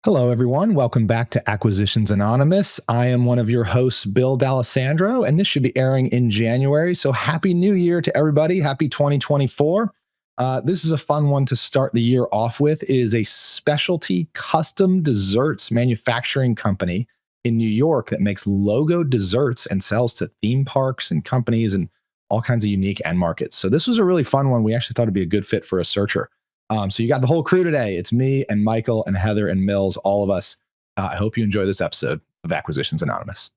Hello, everyone. Welcome back to Acquisitions Anonymous. I am one of your hosts, Bill D'Alessandro, and this should be airing in January. So happy New Year to everybody. Happy 2024. This is a fun one to start the year off with. It is a specialty custom desserts manufacturing company in New York that makes logo desserts and sells to theme parks and companies and all kinds of unique end markets. So this was a really fun one. We actually thought it'd be a good fit for a searcher. So you got the whole crew today. It's me and Michael and Heather and Mills, all of us. I hope you enjoy this episode of Acquisitions Anonymous.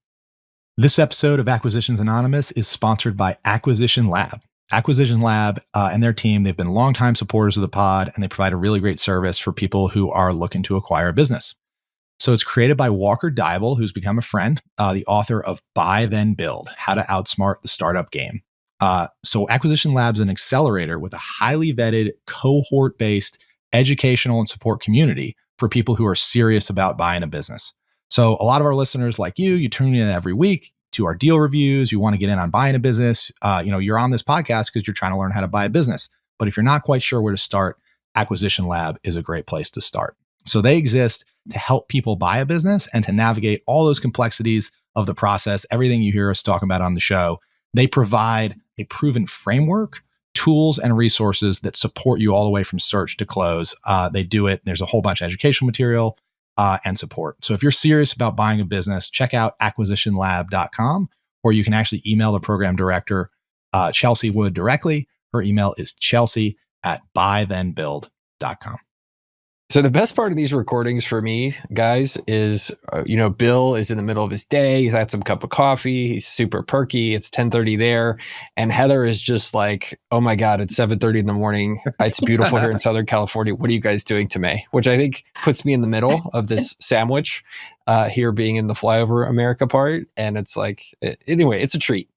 This episode of Acquisitions Anonymous is sponsored by Acquisition Lab. Acquisition Lab and their team, they've been longtime supporters of the pod, and they provide a really great service for people who are looking to acquire a business. So it's created by Walker Diebel, who's become a friend, the author of Buy Then Build, How to Outsmart the Startup Game. So Acquisition Lab's an accelerator with a highly vetted, cohort-based educational and support community for people who are serious about buying a business. So a lot of our listeners like you tune in every week to our deal reviews. You want to get in on buying a business. You're on this podcast because you're trying to learn how to buy a business. But if you're not quite sure where to start, Acquisition Lab is a great place to start. So they exist to help people buy a business and to navigate all those complexities of the process, everything you hear us talking about on the show. They provide a proven framework, tools, and resources that support you all the way from search to close. They do it. There's a whole bunch of educational material and support. So if you're serious about buying a business, check out acquisitionlab.com, or you can actually email the program director, Chelsea Wood, directly. Her email is chelsea@buythenbuild.com. So the best part of these recordings for me, guys, is, Bill is in the middle of his day. He's had some cup of coffee. He's super perky. It's 10:30 there. And Heather is just like, oh my God, it's 7:30 in the morning. It's beautiful here in Southern California. What are you guys doing to me? Which I think puts me in the middle of this sandwich here being in the flyover America part. And it's like, anyway, it's a treat.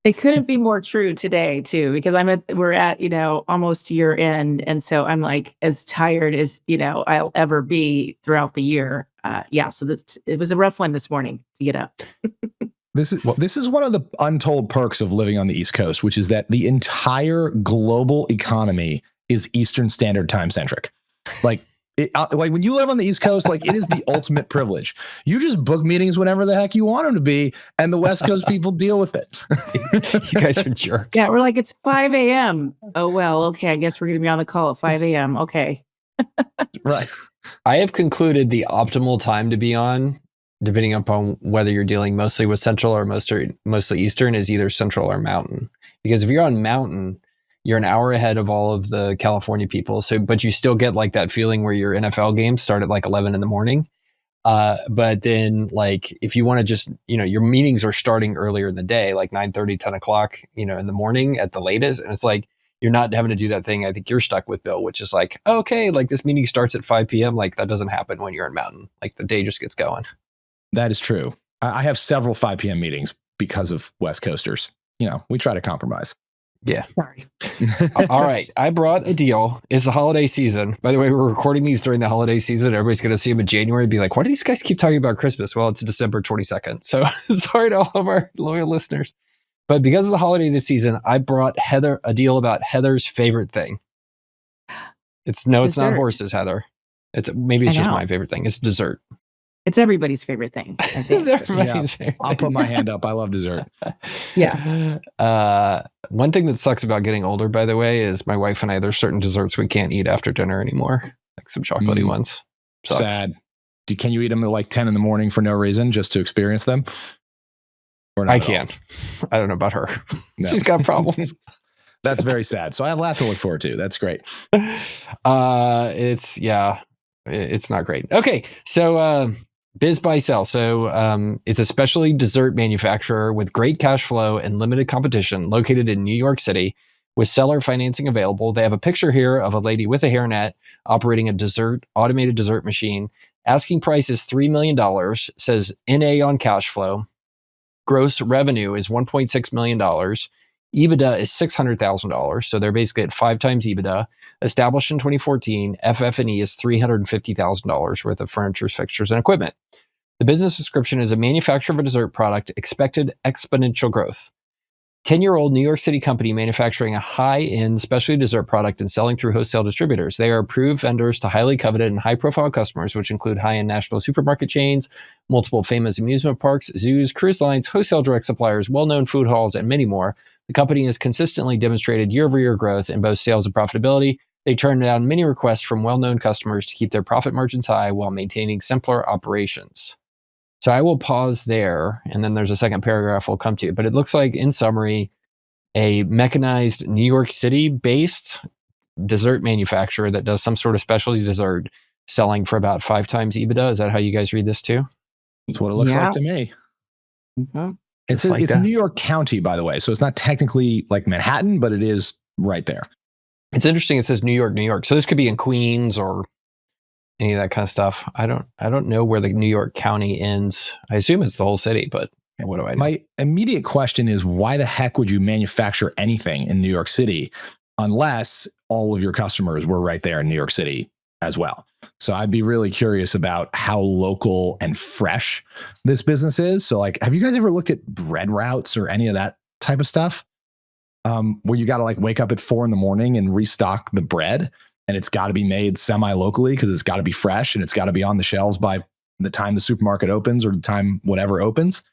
It couldn't be more true today too, because we're at, almost year end. And so I'm like as tired as, I'll ever be throughout the year. So it was a rough one this morning to get up. This is one of the untold perks of living on the East Coast, which is that the entire global economy is Eastern Standard Time centric. Like when you live on the East Coast, like it is the ultimate privilege. You just book meetings whenever the heck you want them to be, and the West Coast people deal with it. You guys are jerks. Yeah, we're like, it's 5 a.m. Oh, well, okay. I guess we're going to be on the call at 5 a.m. Okay. Right. I have concluded the optimal time to be on, depending upon whether you're dealing mostly with Central or mostly Eastern, is either Central or Mountain. Because if you're on Mountain, you're an hour ahead of all of the California people. So, but you still get like that feeling where your NFL games start at like 11 in the morning. But then like, if you want to just, your meetings are starting earlier in the day, like 9:30, 10 o'clock, in the morning at the latest. And it's like, you're not having to do that thing I think you're stuck with, Bill, which is like, okay, like this meeting starts at 5 p.m. Like that doesn't happen when you're in Mountain. Like the day just gets going. That is true. I have several 5 p.m. meetings because of West Coasters. We try to compromise. Yeah. Sorry. All right. I brought a deal. It's the holiday season. By the way, we're recording these during the holiday season. Everybody's going to see them in January and be like, why do these guys keep talking about Christmas? Well, it's December 22nd. So sorry to all of our loyal listeners. But because of the holiday this season, I brought Heather a deal about Heather's favorite thing. It's not horses, Heather. It's just my favorite thing. It's dessert. It's everybody's favorite thing. I'll put my hand up. I love dessert. Yeah. One thing that sucks about getting older, by the way, is my wife and I, there's certain desserts we can't eat after dinner anymore. Like some chocolatey ones. Sucks. Sad. Can you eat them at like 10 in the morning for no reason, just to experience them? Or I can. I don't know about her. No. She's got problems. That's very sad. So I have that to look forward to. That's great. It's not great. Okay. So, Biz Buy Sell. So it's a specialty dessert manufacturer with great cash flow and limited competition located in New York City with seller financing available. They have a picture here of a lady with a hairnet operating a automated dessert machine. Asking price is $3 million, says NA on cash flow. Gross revenue is $1.6 million. EBITDA is $600,000. So they're basically at 5 times EBITDA. Established in 2014, FF&E is $350,000 worth of furniture, fixtures, and equipment. The business description is a manufacturer of a dessert product, expected exponential growth. 10-year-old New York City company manufacturing a high-end specialty dessert product and selling through wholesale distributors. They are approved vendors to highly coveted and high-profile customers, which include high-end national supermarket chains, multiple famous amusement parks, zoos, cruise lines, wholesale direct suppliers, well-known food halls, and many more. The company has consistently demonstrated year-over-year growth in both sales and profitability. They turn down many requests from well-known customers to keep their profit margins high while maintaining simpler operations. So I will pause there, and then there's a second paragraph we'll come to. But it looks like, in summary, a mechanized New York City-based dessert manufacturer that does some sort of specialty dessert selling for about 5 times EBITDA. Is that how you guys read this too? That's what it looks like to me. Mm-hmm. It's New York County, by the way. So it's not technically like Manhattan, but it is right there. It's interesting. It says New York, New York. So this could be in Queens or any of that kind of stuff. I don't know where the New York County ends. I assume it's the whole city, but what do I know? My immediate question is, why the heck would you manufacture anything in New York City unless all of your customers were right there in New York City as well? So I'd be really curious about how local and fresh this business is. So like, have you guys ever looked at bread routes or any of that type of stuff? Where you got to like wake up at 4 a.m. and restock the bread, and it's got to be made semi-locally because it's got to be fresh and it's got to be on the shelves by the time the supermarket opens or the time whatever opens.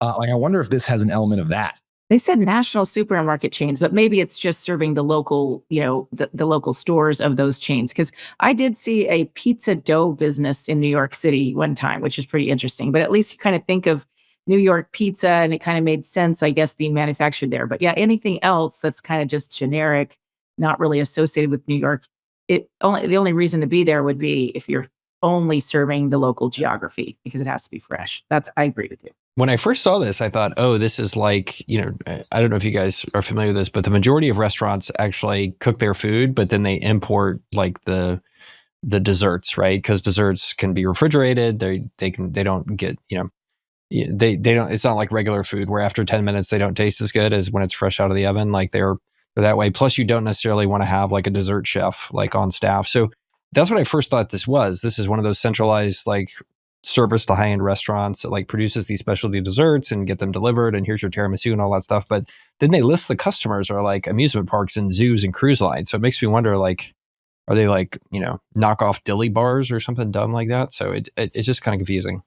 Like, I wonder if this has an element of that. They said national supermarket chains, but maybe it's just serving the local, the local stores of those chains. Because I did see a pizza dough business in New York City one time, which is pretty interesting. But at least you kind of think of New York pizza, and it kind of made sense, I guess, being manufactured there. But yeah, anything else that's kind of just generic, not really associated with New York, the only reason to be there would be if you're only serving the local geography, because it has to be fresh. I agree with you. When I first saw this, I thought, oh, this is like, I don't know if you guys are familiar with this, but the majority of restaurants actually cook their food, but then they import like the desserts, right? Because desserts can be refrigerated. They don't get, they don't, it's not like regular food where after 10 minutes, they don't taste as good as when it's fresh out of the oven. Like they're that way. Plus you don't necessarily want to have like a dessert chef like on staff. So that's what I first thought this was. This is one of those centralized like service to high-end restaurants that like produces these specialty desserts and get them delivered. And here's your tiramisu and all that stuff. But then they list the customers are like amusement parks and zoos and cruise lines. So it makes me wonder, like, are they like, knockoff dilly bars or something dumb like that? So it's just kind of confusing.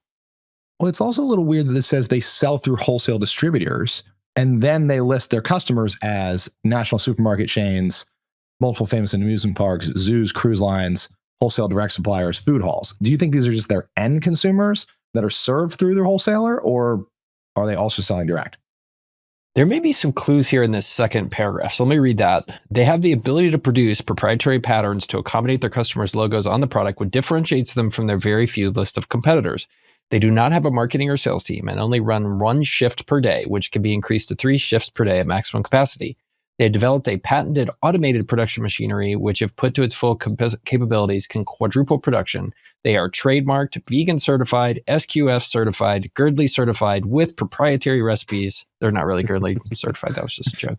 Well, it's also a little weird that it says they sell through wholesale distributors, and then they list their customers as national supermarket chains, multiple famous amusement parks, zoos, cruise lines, wholesale direct suppliers, food halls. Do you think these are just their end consumers that are served through their wholesaler, or are they also selling direct? There may be some clues here in this second paragraph. So let me read that. They have the ability to produce proprietary patterns to accommodate their customers' logos on the product, which differentiates them from their very few list of competitors. They do not have a marketing or sales team and only run 1 shift per day, which can be increased to 3 shifts per day at maximum capacity. They developed a patented automated production machinery, which, if put to its full capabilities, can quadruple production. They are trademarked, vegan certified, SQF certified, Girdley certified with proprietary recipes. They're not really Girdley certified. That was just a joke.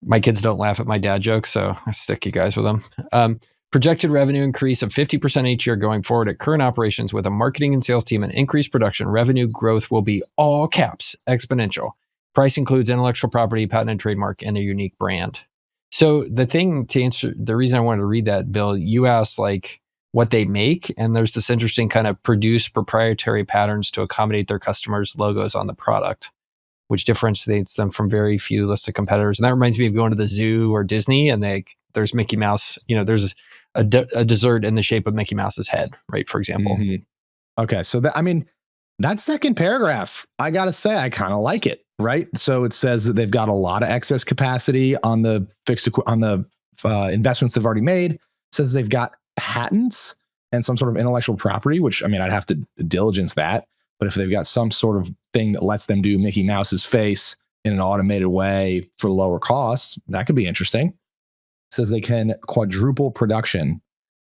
My kids don't laugh at my dad jokes, so I stick you guys with them. Projected revenue increase of 50% each year going forward at current operations with a marketing and sales team and increased production. Revenue growth will be all caps, exponential. Price includes intellectual property, patent and trademark, and their unique brand. So the thing to answer, the reason I wanted to read that, Bill, you asked like what they make, and there's this interesting kind of produce proprietary patterns to accommodate their customers' logos on the product, which differentiates them from very few listed competitors. And that reminds me of going to the zoo or Disney, and there's Mickey Mouse, there's a dessert in the shape of Mickey Mouse's head, right? For example. Mm-hmm. Okay. So that second paragraph, I got to say, I kind of like it, right? So it says that they've got a lot of excess capacity on the investments they've already made. It says they've got patents and some sort of intellectual property, which, I'd have to diligence that. But if they've got some sort of thing that lets them do Mickey Mouse's face in an automated way for lower costs, that could be interesting. It says they can quadruple production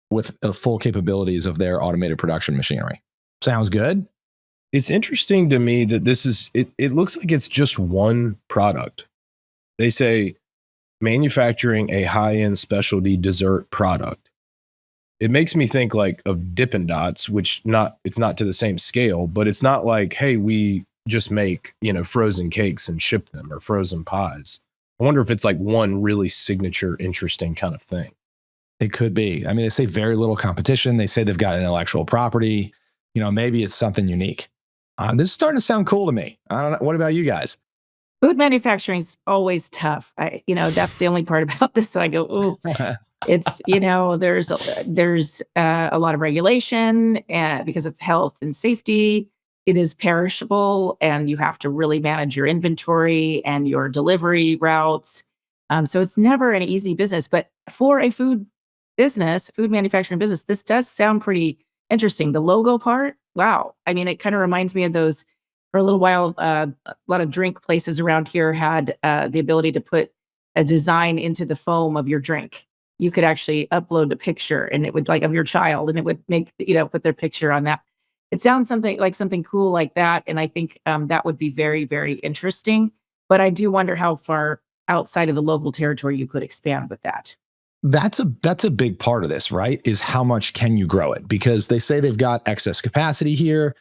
with the full capabilities of their automated production machinery. Sounds good. It's interesting to me that this is, it looks like it's just one product. They say manufacturing a high-end specialty dessert product. It makes me think like of Dippin' Dots, which it's not to the same scale, but it's not like, hey, we just make, frozen cakes and ship them, or frozen pies. I wonder if it's like one really signature, interesting kind of thing. It could be. I mean, they say very little competition. They say they've got intellectual property. Maybe it's something unique. This is starting to sound cool to me. I don't know. What about you guys? Food manufacturing is always tough. That's the only part about this. I go, ooh, it's, there's a lot of regulation because of health and safety. It is perishable, and you have to really manage your inventory and your delivery routes. So it's never an easy business. But for a food manufacturing business, this does sound pretty interesting. The logo part, wow. I mean, it kind of reminds me of those. For a little while, a lot of drink places around here had the ability to put a design into the foam of your drink. You could actually upload a picture, and it would, like, of your child, and it would make, put their picture on that. It sounds something cool like that. And I think that would be very, very interesting. But I do wonder how far outside of the local territory you could expand with that. That's a big part of this, right? Is how much can you grow it? Because they say they've got excess capacity here.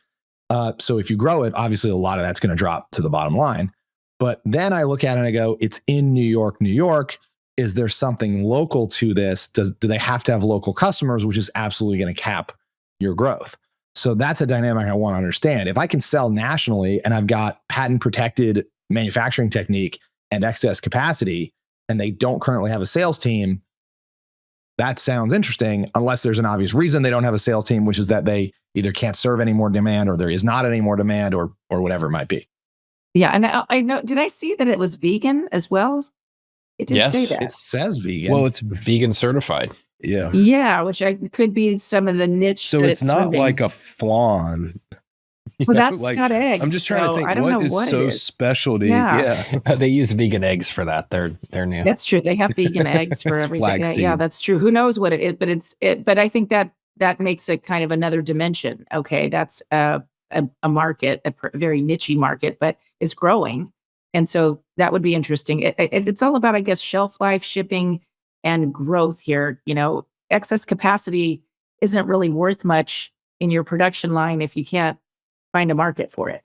So if you grow it, obviously a lot of that's going to drop to the bottom line. But then I look at it and I go, it's in New York, New York. Is there something local to this? Do they have to have local customers, which is absolutely going to cap your growth? So that's a dynamic I want to understand. If I can sell nationally and I've got patent protected manufacturing technique and excess capacity, and they don't currently have a sales team, that sounds interesting, unless there's an obvious reason they don't have a sales team, which is that they either can't serve any more demand, or there is not any more demand, or whatever it might be. Yeah. And I know, did I see that it was vegan as well? It did say that. It says vegan. Well, it's vegan certified. Yeah. Yeah, which could be some of the niche. So it's not serving. Like a flan. Well, that's got eggs. I'm just trying to think what is so specialty. Yeah. They use vegan eggs for that. They're new. That's true. They have vegan eggs for everything. Yeah, that's true. Who knows what it is, but but I think that makes it kind of another dimension. Okay, that's a market, a very niche-y market, but is growing. And so that would be interesting. It's all about, I guess, shelf life, shipping, and growth here. Excess capacity isn't really worth much in your production line if you can't find a market for it.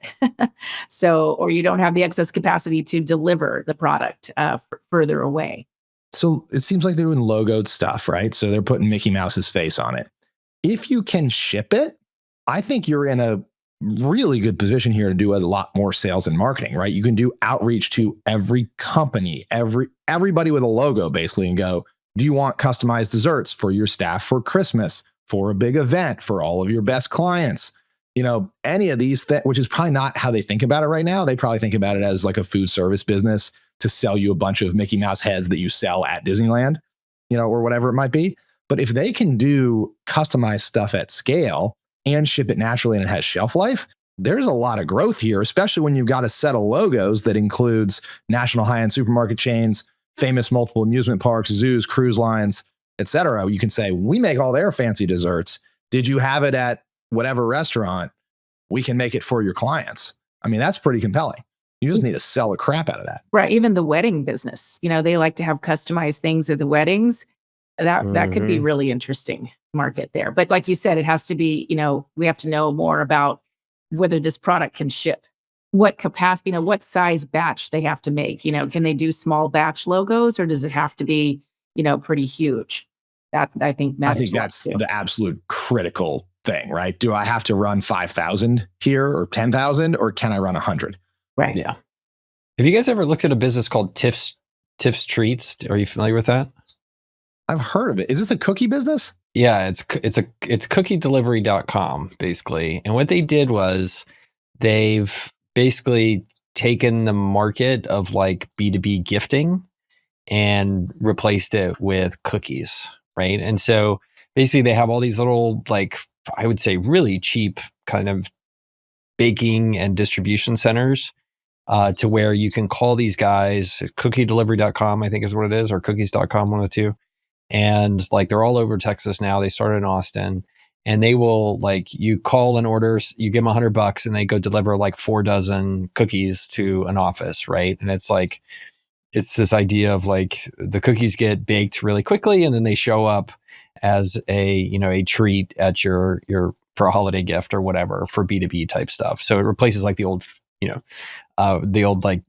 Or you don't have the excess capacity to deliver the product further away. So it seems like they're doing logoed stuff, right? So they're putting Mickey Mouse's face on it. If you can ship it, I think you're in a really good position here to do a lot more sales and marketing, right? You can do outreach to every company, everybody with a logo basically, and go, do you want customized desserts for your staff for Christmas, for a big event, for all of your best clients? Any of these things, which is probably not how they think about it right now. They probably think about it as like a food service business to sell you a bunch of Mickey Mouse heads that you sell at Disneyland, or whatever it might be. But if they can do customized stuff at scale and ship it naturally and it has shelf life, there's a lot of growth here, especially when you've got a set of logos that includes national high-end supermarket chains, famous multiple amusement parks, zoos, cruise lines, et cetera. You can say, we make all their fancy desserts. Did you have it at whatever restaurant? We can make it for your clients. I mean, that's pretty compelling. You just need to sell the crap out of that. Right. Even the wedding business, they like to have customized things at the weddings. That could be really interesting market there. But like you said, it has to be, we have to know more about whether this product can ship, what capacity, what size batch they have to make. Can they do small batch logos, or does it have to be, pretty huge? That I think that's the absolute critical thing, right? Do I have to run 5,000 here or 10,000, or can I run 100? Right. Yeah. Have you guys ever looked at a business called Tiffs Treats? Are you familiar with that? I've heard of it. Is this a cookie business? Yeah, it's cookiedelivery.com basically. And what they did was they've basically taken the market of like B2B gifting and replaced it with cookies, right? And so basically they have all these little, like, I would say really cheap kind of baking and distribution centers to where you can call these guys, cookiedelivery.com, I think is what it is, or cookies.com, one of the two. And like, they're all over Texas now. They started in Austin, and they will, like, you call an order, you give them $100 and they go deliver like 4 dozen cookies to an office. Right. And it's like, it's this idea of like the cookies get baked really quickly and then they show up as a treat at your for a holiday gift or whatever for B2B type stuff. So it replaces like the old, the old like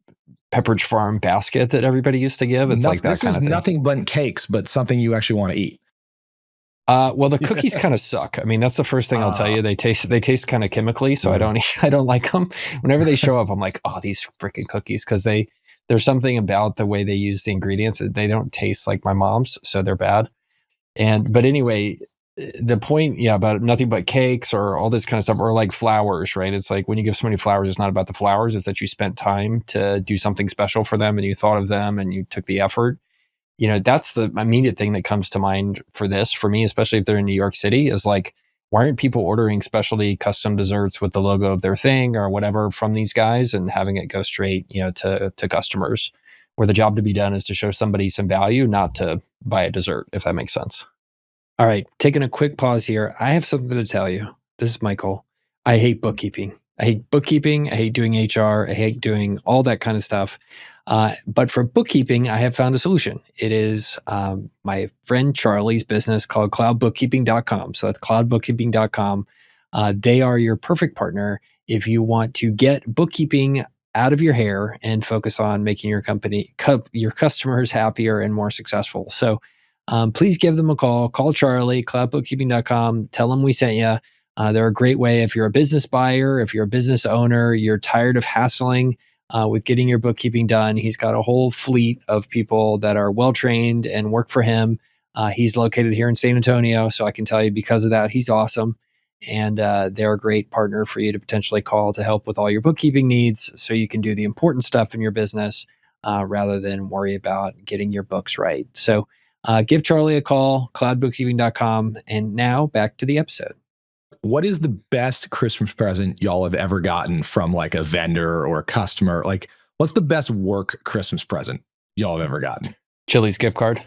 Pepperidge Farm basket that everybody used to give. It's like that this kind is of thing. nothing but cakes, but something you actually want to eat. Well, the cookies kind of suck. I mean, that's the first thing I'll tell you. They taste kind of chemically, so I don't like them. Whenever they show up, I'm like, oh, these freaking cookies, because there's something about the way they use the ingredients that they don't taste like my mom's, so they're bad. But anyway, the point, about nothing but cakes or all this kind of stuff, or like flowers, right? It's like when you give somebody flowers, it's not about the flowers, it's that you spent time to do something special for them and you thought of them and you took the effort. That's the immediate thing that comes to mind for me, especially if they're in New York City, is like, why aren't people ordering specialty custom desserts with the logo of their thing or whatever from these guys and having it go straight, to customers, where the job to be done is to show somebody some value, not to buy a dessert, if that makes sense. All right, taking a quick pause here. I have something to tell you. This is Michael. I hate bookkeeping. I hate bookkeeping. I hate doing HR. I hate doing all that kind of stuff. But for bookkeeping, I have found a solution. It is my friend Charlie's business called cloudbookkeeping.com. So that's cloudbookkeeping.com. They are your perfect partner if you want to get bookkeeping out of your hair and focus on making your your customers happier and more successful. So please give them a call. Call Charlie, cloudbookkeeping.com. Tell them we sent you. They're a great way if you're a business buyer, if you're a business owner, you're tired of hassling with getting your bookkeeping done. He's got a whole fleet of people that are well-trained and work for him. He's located here in San Antonio, so I can tell you because of that, he's awesome. And they're a great partner for you to potentially call to help with all your bookkeeping needs so you can do the important stuff in your business rather than worry about getting your books right. So give Charlie a call, cloudbookkeeping.com. And now back to the episode. What is the best Christmas present y'all have ever gotten from like a vendor or a customer? Like, what's the best work Christmas present y'all have ever gotten? Chili's gift card.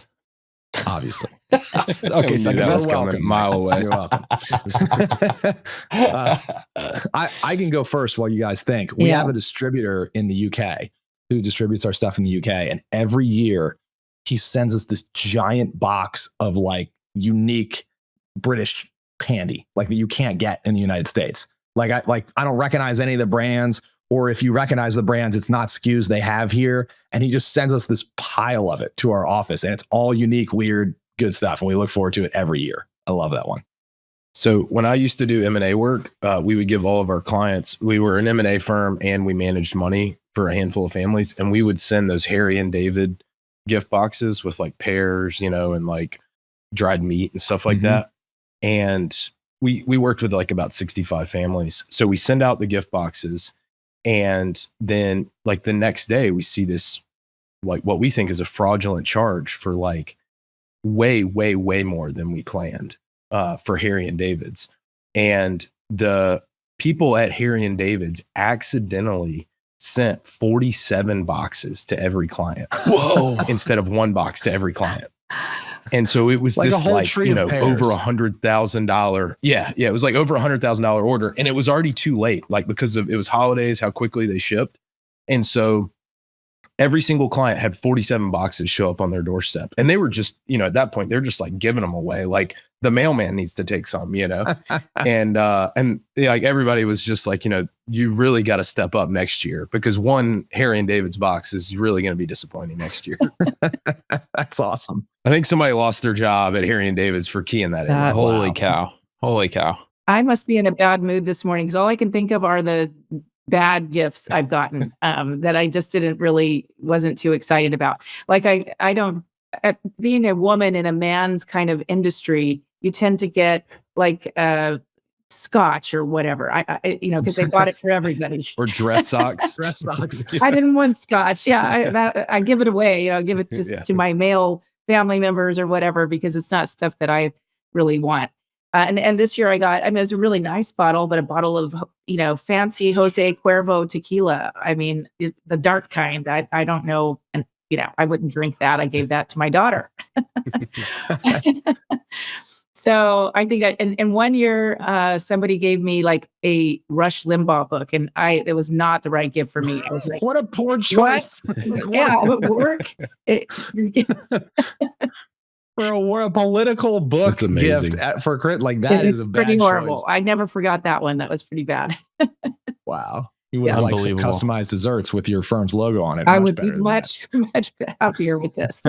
Obviously. Okay, so that was you're coming welcome, a mile away. You're welcome. I can go first while you guys think. We have a distributor in the UK who distributes our stuff in the UK. And every year he sends us this giant box of like unique British candy, like that you can't get in the United States. I don't recognize any of the brands, or if you recognize the brands, it's not SKUs they have here. And he just sends us this pile of it to our office, and it's all unique, weird, good stuff. And we look forward to it every year. I love that one. So when I used to do M&A work, we would give all of our clients, we were an M&A firm and we managed money for a handful of families. And we would send those Harry and David gift boxes with like pears, and like dried meat and stuff like that. And we worked with like about 65 families. So we send out the gift boxes, and then like the next day we see this, like what we think is a fraudulent charge for like way, way, way more than we planned for Harry and David's. And the people at Harry and David's accidentally sent 47 boxes to every client. Whoa. Instead of one box to every client. And so it was like this a whole like, tree of pears. over $100,000. Yeah. It was like over $100,000 order. And it was already too late, like because it was holidays, how quickly they shipped. And so every single client had 47 boxes show up on their doorstep. And they were just, at that point, they're just like giving them away. Like the mailman needs to take some, and like everybody was just like, you really got to step up next year, because one Harry and David's box is really going to be disappointing next year. That's awesome. I think somebody lost their job at Harry and David's for keying that in. Holy cow. Holy cow. I must be in a bad mood this morning because all I can think of are the bad gifts I've gotten that I just wasn't too excited about. Like I don't, being a woman in a man's kind of industry, you tend to get like scotch or whatever. I because they bought it for everybody. Or dress socks. Dress socks. I didn't want scotch. Yeah, I give it away. Give it to my male family members or whatever, because it's not stuff that I really want. And this year it was a really nice bottle, but a bottle of, fancy Jose Cuervo tequila. I mean, the dark kind. I don't know. And, I wouldn't drink that. I gave that to my daughter. So I think in 1 year, somebody gave me like a Rush Limbaugh book, and it was not the right gift for me. I was like, what a poor choice. Yeah, it would work. For a political book gift for like that is a bad pretty horrible. choice. I never forgot that one. That was pretty bad. Wow. You would like some Unbelievable. customized desserts with your firm's logo on it. I would be better than much happier with this.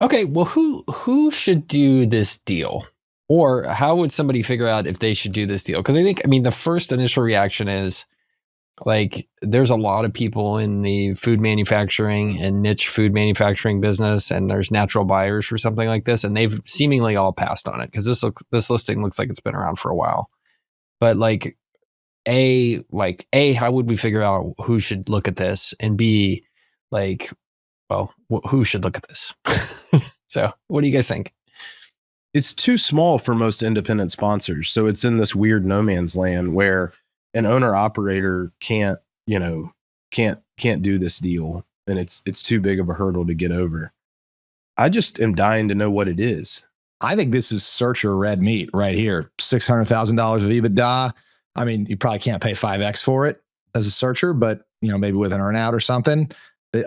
Okay, well, who should do this deal? Or how would somebody figure out if they should do this deal? Because I mean, the first initial reaction is like, there's a lot of people in the food manufacturing and niche food manufacturing business, and there's natural buyers for something like this, and they've seemingly all passed on it because this listing looks like it's been around for a while. But like, A, how would we figure out who should look at this? And B, like, well, who should look at this? So what do you guys think? It's too small for most independent sponsors. So it's in this weird no man's land where an owner operator can't do this deal. And it's too big of a hurdle to get over. I just am dying to know what it is. I think this is searcher red meat right here. $600,000 of EBITDA. I mean, you probably can't pay 5X for it as a searcher, but maybe with an earnout or something.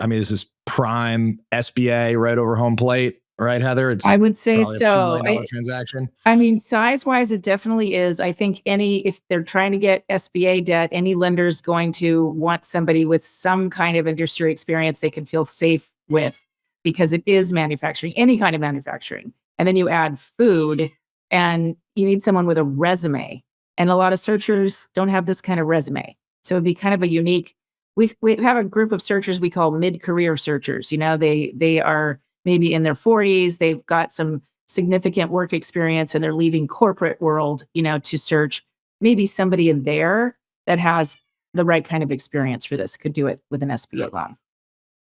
I mean, this is prime SBA right over home plate, right, Heather? It's I would say probably a so. $2 million transaction. I mean, size-wise, it definitely is. I think if they're trying to get SBA debt, any lender's going to want somebody with some kind of industry experience they can feel safe with, because it is manufacturing, any kind of manufacturing. And then you add food, and you need someone with a resume. And a lot of searchers don't have this kind of resume. So it'd be kind of a unique. We have a group of searchers we call mid-career searchers. They are maybe in their 40s. They've got some significant work experience, and they're leaving corporate world, to search. Maybe somebody in there that has the right kind of experience for this could do it with an SBA loan.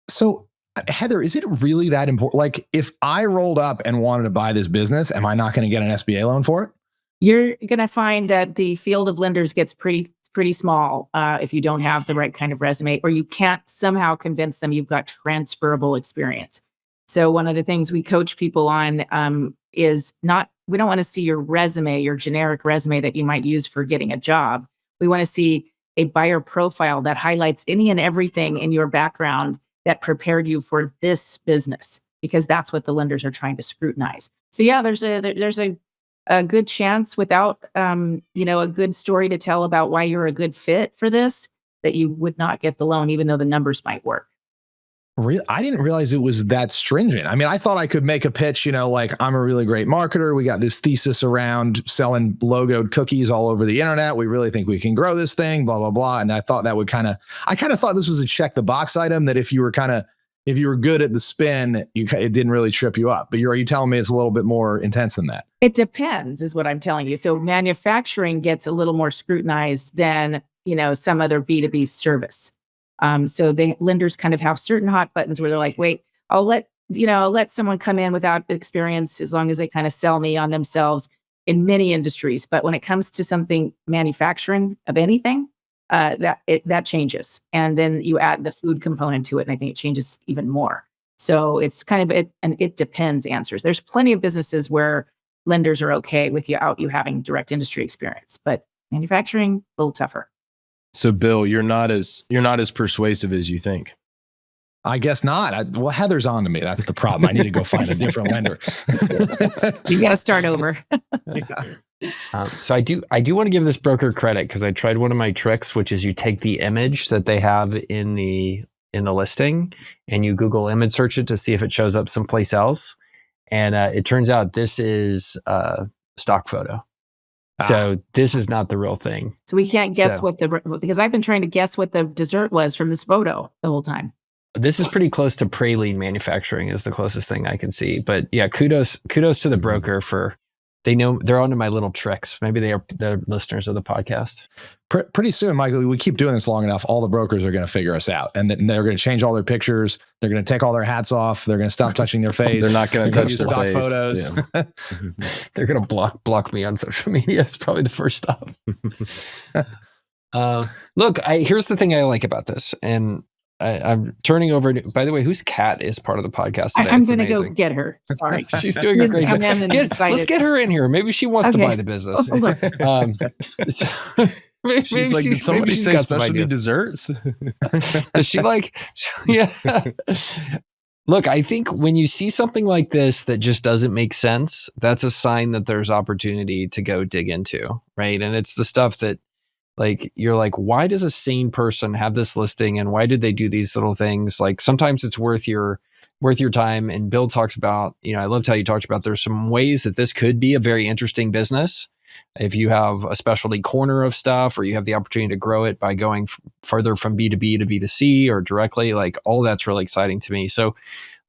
So, Heather, is it really that important? Like, if I rolled up and wanted to buy this business, am I not going to get an SBA loan for it? You're going to find that the field of lenders gets pretty small if you don't have the right kind of resume, or you can't somehow convince them you've got transferable experience. So one of the things we coach people on is we don't want to see your resume, your generic resume that you might use for getting a job. We want to see a buyer profile that highlights any and everything in your background that prepared you for this business, because that's what the lenders are trying to scrutinize. So yeah, there's a good chance without a good story to tell about why you're a good fit for this, that you would not get the loan, even though the numbers might work. I didn't realize it was that stringent. I mean, I thought I could make a pitch, like, I'm a really great marketer. We got this thesis around selling logoed cookies all over the internet. We really think we can grow this thing, blah, blah, blah. And I thought that would I thought this was a check the box item, that if you were good at the spin, it didn't really trip you up. But are you telling me it's a little bit more intense than that? It depends, is what I'm telling you. So manufacturing gets a little more scrutinized than, some other B2B service. So the lenders kind of have certain hot buttons where they're like, wait, I'll let someone come in without experience as long as they kind of sell me on themselves, in many industries. But when it comes to something manufacturing of anything, that changes. And then you add the food component to it, and I think it changes even more. So it's kind of it depends answers. There's plenty of businesses where lenders are okay with you having direct industry experience, but manufacturing, a little tougher. So Bill, you're not as persuasive as you think. I guess not. Well, Heather's on to me. That's the problem. I need to go find a different lender. You got to start over. Yeah. So I do want to give this broker credit, because I tried one of my tricks, which is you take the image that they have in the listing and you Google image search it to see if it shows up someplace else. And it turns out this is a stock photo. So this is not the real thing. So we can't guess because I've been trying to guess what the dessert was from this photo the whole time. This is pretty close to praline manufacturing is the closest thing I can see. But yeah, kudos to the broker for, they're onto my little tricks. Maybe they're listeners of the podcast. Pretty soon, Michael, we keep doing this long enough, all the brokers are going to figure us out, and they're going to change all their pictures. They're going to take all their hats off. They're going to stop touching their face. They're not going to touch their stock face. photos. Yeah. They're going to block me on social media. It's probably the first stop. Look, here's the thing I like about this, and I'm turning over. By the way, whose cat is part of the podcast today? I'm going to go get her. Sorry. She's doing a great job. Let's get her in here. Maybe she wants to buy the business. She's like, did somebody say specialty desserts? Does she like? Yeah. Look, I think when you see something like this that just doesn't make sense, that's a sign that there's opportunity to go dig into, right? And it's the stuff that, like you're like, why does a sane person have this listing, and why did they do these little things? Like sometimes it's worth your time. And Bill talks about, I loved how you talked about there's some ways that this could be a very interesting business if you have a specialty corner of stuff, or you have the opportunity to grow it by going further from B2B to B2C or directly. Like all that's really exciting to me. So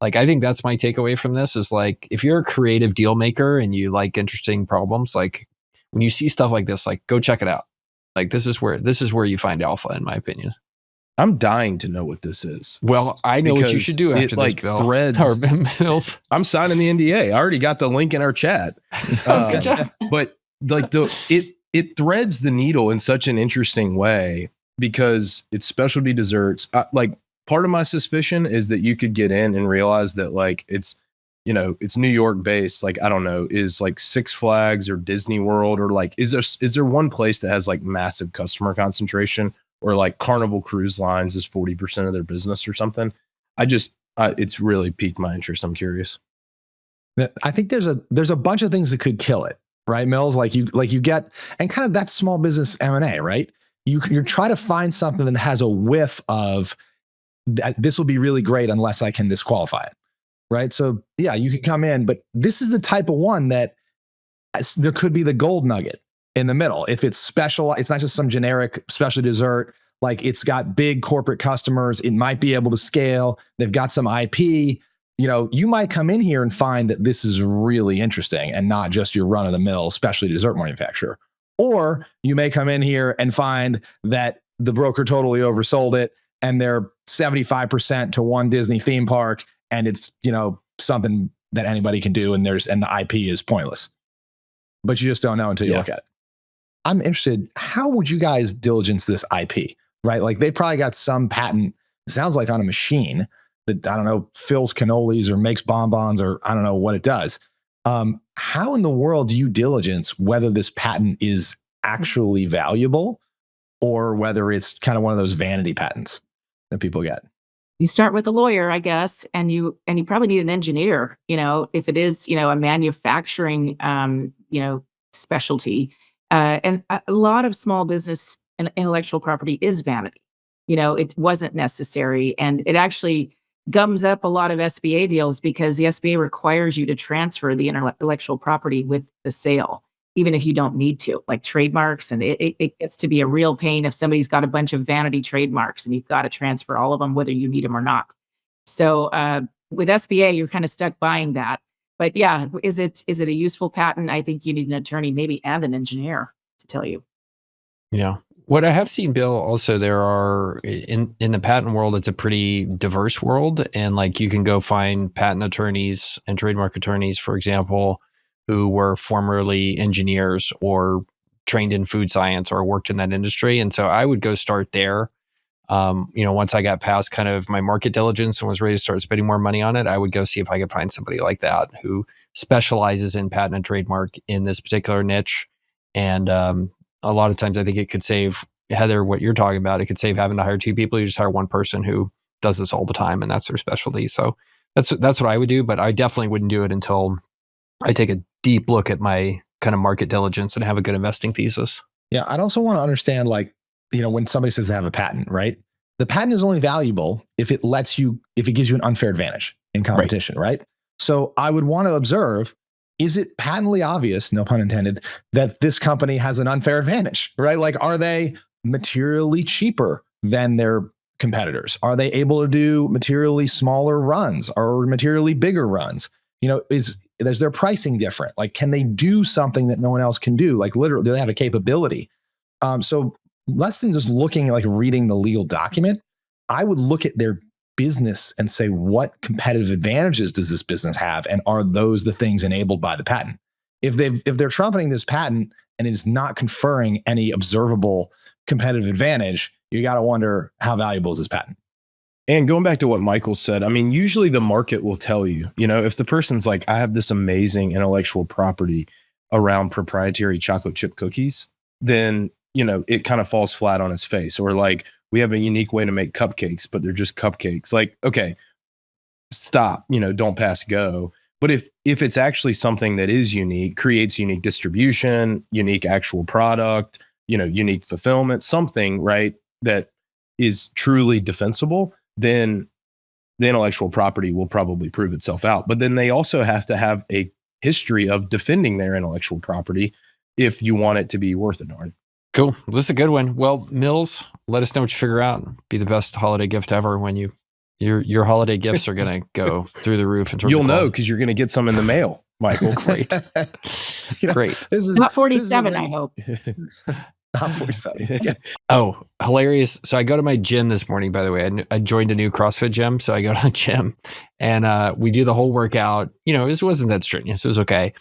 like, I think that's my takeaway from this is like, if you're a creative deal maker and you like interesting problems, like when you see stuff like this, like go check it out. Like this is where you find alpha, in my opinion. I'm dying to know what this is. Well, I know what you should do after this, Bill. Threads. Or Bills. I'm signing the NDA. I already got the link in our chat. Good job. But like it threads the needle in such an interesting way because it's specialty desserts. Like part of my suspicion is that you could get in and realize that like it's New York based. Like, I don't know, is like Six Flags or Disney World, or like, is there one place that has like massive customer concentration, or like Carnival Cruise Lines is 40% of their business or something? It's really piqued my interest. I'm curious. I think there's a bunch of things that could kill it, right, Mills? Like you get, and kind of that small business M&A, right? You're trying to find something that has a whiff of that. This will be really great unless I can disqualify it. Right. So yeah, you could come in, but this is the type of one that there could be the gold nugget in the middle. If it's special, it's not just some generic specialty dessert. Like it's got big corporate customers. It might be able to scale. They've got some IP. You might come in here and find that this is really interesting and not just your run of the mill specialty dessert manufacturer. Or you may come in here and find that the broker totally oversold it and they're 75% to one Disney theme park. And it's, something that anybody can do, and the IP is pointless. But you just don't know until you look at it. I'm interested, how would you guys diligence this IP, right? Like they probably got some patent, sounds like on a machine that, I don't know, fills cannolis or makes bonbons, or I don't know what it does. How in the world do you diligence whether this patent is actually valuable or whether it's kind of one of those vanity patents that people get? You start with a lawyer, I guess, and you probably need an engineer, if it is, a manufacturing, specialty. And a lot of small business and intellectual property is vanity. It wasn't necessary. And it actually gums up a lot of SBA deals because the SBA requires you to transfer the intellectual property with the sale, even if you don't need to, like trademarks. And it gets to be a real pain if somebody's got a bunch of vanity trademarks and you've got to transfer all of them, whether you need them or not. So with SBA, you're kind of stuck buying that. But yeah, is it a useful patent? I think you need an attorney, maybe, and an engineer to tell you. Yeah. What I have seen, Bill, also there are in the patent world, it's a pretty diverse world. And like you can go find patent attorneys and trademark attorneys, for example, who were formerly engineers or trained in food science or worked in that industry. And so I would go start there. Once I got past kind of my market diligence and was ready to start spending more money on it, I would go see if I could find somebody like that who specializes in patent and trademark in this particular niche. And a lot of times I think it could save, Heather, what you're talking about. It could save having to hire two people. You just hire one person who does this all the time, and that's their specialty. So that's what I would do, but I definitely wouldn't do it until I take a deep look at my kind of market diligence and have a good investing thesis. Yeah. I'd also want to understand, like, when somebody says they have a patent, right? The patent is only valuable if it gives you an unfair advantage in competition, right? So I would want to observe, is it patently obvious, no pun intended, that this company has an unfair advantage, right? Like, are they materially cheaper than their competitors? Are they able to do materially smaller runs or materially bigger runs? Is their pricing different? Like, can they do something that no one else can do? Like, literally, do they have a capability? So less than just reading the legal document, I would look at their business and say, what competitive advantages does this business have? And are those the things enabled by the patent? If they're trumpeting this patent and it is not conferring any observable competitive advantage, you got to wonder, how valuable is this patent? And going back to what Michael said, I mean, usually the market will tell you, if the person's like, I have this amazing intellectual property around proprietary chocolate chip cookies, then, it kind of falls flat on its face. Or like, we have a unique way to make cupcakes, but they're just cupcakes. Like, okay, stop, don't pass go. But if it's actually something that is unique, creates unique distribution, unique actual product, unique fulfillment, something, right, that is truly defensible, then the intellectual property will probably prove itself out. But then they also have to have a history of defending their intellectual property if you want it to be worth a darn. Cool. This is a good one. Well, Mills, let us know what you figure out. Be the best holiday gift ever when your holiday gifts are going to go through the roof. You'll know because you're going to get some in the mail, Michael. Great. Great. This is Not 47, I hope. not 47. Yeah. Oh, hilarious. So I go to my gym this morning, by the way. I joined a new CrossFit gym. So I go to the gym and we do the whole workout. This wasn't that strenuous. It was okay.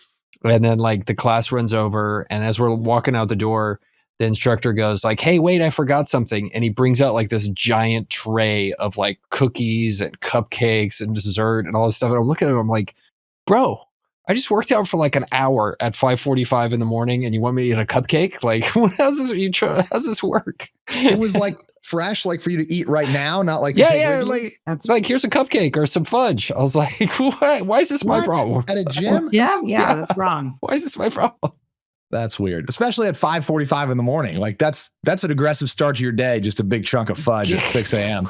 And then like the class runs over. And as we're walking out the door, the instructor goes like, hey, wait, I forgot something. And he brings out like this giant tray of like cookies and cupcakes and dessert and all this stuff. And I'm looking at him, I'm like, bro, I just worked out for like an hour at 5:45 in the morning and you want me to eat a cupcake? Like, how's this work? It was like fresh, like for you to eat right now, not like like here's a cupcake or some fudge. I was like, why is this my problem? At a gym? Yeah, that's wrong. Why is this my problem? That's weird, especially at 5:45 in the morning. Like that's an aggressive start to your day. Just a big chunk of fudge at 6 a.m.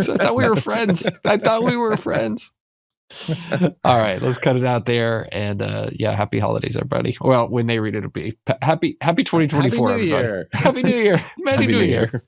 So I thought we were friends. All right, let's cut it out there. And happy holidays, everybody. Well, when they read it, it'll be happy 2024. Happy New Year. Happy New Year. Happy New Year.